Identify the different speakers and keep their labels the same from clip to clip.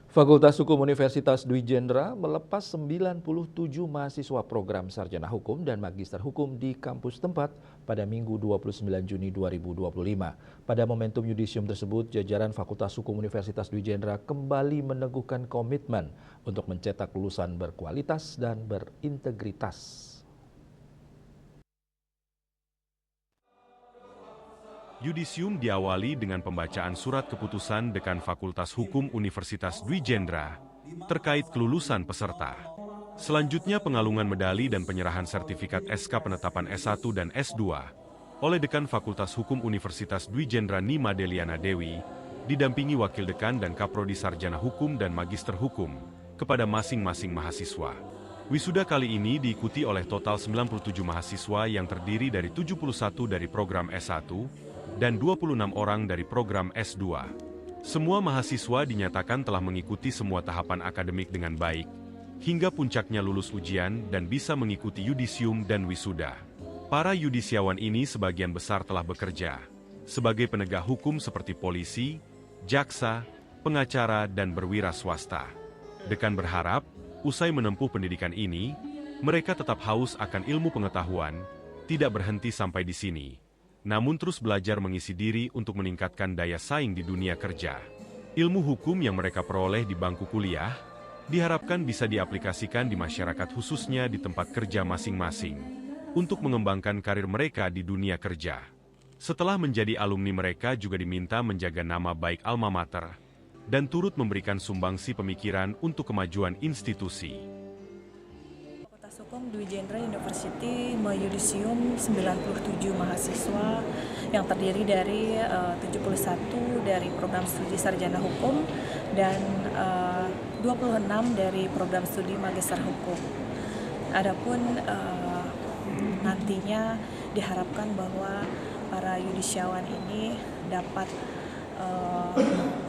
Speaker 1: Fakultas Hukum Universitas Dwi Jendra melepas 97 mahasiswa program Sarjana Hukum dan Magister Hukum di kampus tempat pada Minggu 29 Juni 2025. Pada momentum yudisium tersebut, jajaran Fakultas Hukum Universitas Dwi Jendra kembali meneguhkan komitmen untuk mencetak lulusan berkualitas dan berintegritas.
Speaker 2: Yudisium diawali dengan pembacaan surat keputusan Dekan Fakultas Hukum Universitas Dwi Jendra terkait kelulusan peserta. Selanjutnya pengalungan medali dan penyerahan sertifikat SK penetapan S1 dan S2 oleh Dekan Fakultas Hukum Universitas Dwi Jendra Nima Deliana Dewi, didampingi Wakil Dekan dan Kaprodi Sarjana Hukum dan Magister Hukum kepada masing-masing mahasiswa. Wisuda kali ini diikuti oleh total 97 mahasiswa yang terdiri dari 71 dari program S1, dan 26 orang dari program S2. Semua mahasiswa dinyatakan telah mengikuti semua tahapan akademik dengan baik, hingga puncaknya lulus ujian dan bisa mengikuti yudisium dan wisuda. Para yudisiawan ini sebagian besar telah bekerja sebagai penegak hukum seperti polisi, jaksa, pengacara, dan berwira swasta. Dekan berharap, usai menempuh pendidikan ini, mereka tetap haus akan ilmu pengetahuan, tidak berhenti sampai di sini, namun terus belajar mengisi diri untuk meningkatkan daya saing di dunia kerja. Ilmu hukum yang mereka peroleh di bangku kuliah diharapkan bisa diaplikasikan di masyarakat khususnya di tempat kerja masing-masing untuk mengembangkan karir mereka di dunia kerja. Setelah menjadi alumni, mereka juga diminta menjaga nama baik alma mater dan turut memberikan sumbangsi pemikiran untuk kemajuan institusi.
Speaker 3: Hukum Dwi Jendra University meyudisium 97 mahasiswa yang terdiri dari 71 dari program studi Sarjana Hukum dan 26 dari program studi Magister Hukum. Adapun nantinya diharapkan bahwa para yudisiawan ini dapat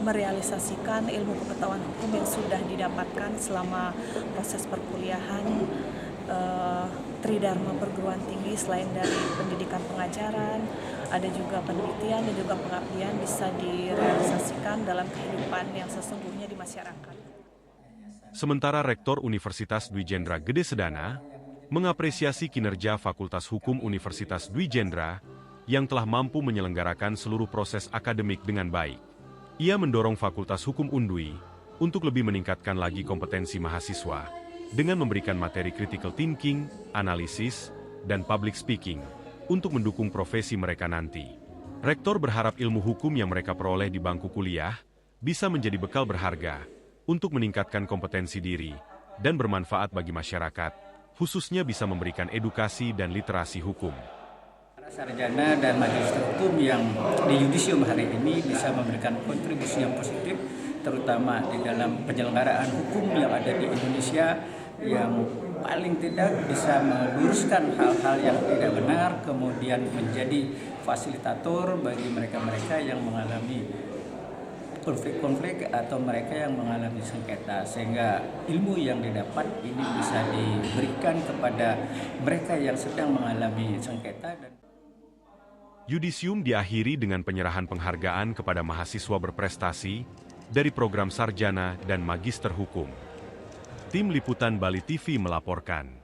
Speaker 3: merealisasikan ilmu pengetahuan hukum yang sudah didapatkan selama proses perkuliahan Tridharma perguruan tinggi. Selain dari pendidikan pengajaran, ada juga penelitian dan juga pengabdian bisa direalisasikan dalam kehidupan yang sesungguhnya di masyarakat.
Speaker 2: Sementara Rektor Universitas Dwi Jendra Gede Sedana mengapresiasi kinerja Fakultas Hukum Universitas Dwi Jendra yang telah mampu menyelenggarakan seluruh proses akademik dengan baik. Ia mendorong Fakultas Hukum Undwi untuk lebih meningkatkan lagi kompetensi mahasiswa dengan memberikan materi critical thinking, analisis, dan public speaking untuk mendukung profesi mereka nanti. Rektor berharap ilmu hukum yang mereka peroleh di bangku kuliah bisa menjadi bekal berharga untuk meningkatkan kompetensi diri dan bermanfaat bagi masyarakat, khususnya bisa memberikan edukasi dan literasi hukum.
Speaker 4: Sarjana dan magister hukum yang di yudisium hari ini bisa memberikan kontribusi yang positif, terutama di dalam penyelenggaraan hukum yang ada di Indonesia, yang paling tidak bisa meluruskan hal-hal yang tidak benar, kemudian menjadi fasilitator bagi mereka-mereka yang mengalami konflik-konflik atau mereka yang mengalami sengketa, sehingga ilmu yang didapat ini bisa diberikan kepada mereka yang sedang mengalami sengketa.
Speaker 2: Yudisium diakhiri dengan penyerahan penghargaan kepada mahasiswa berprestasi dari program sarjana dan magister hukum. Tim Liputan Bali TV melaporkan.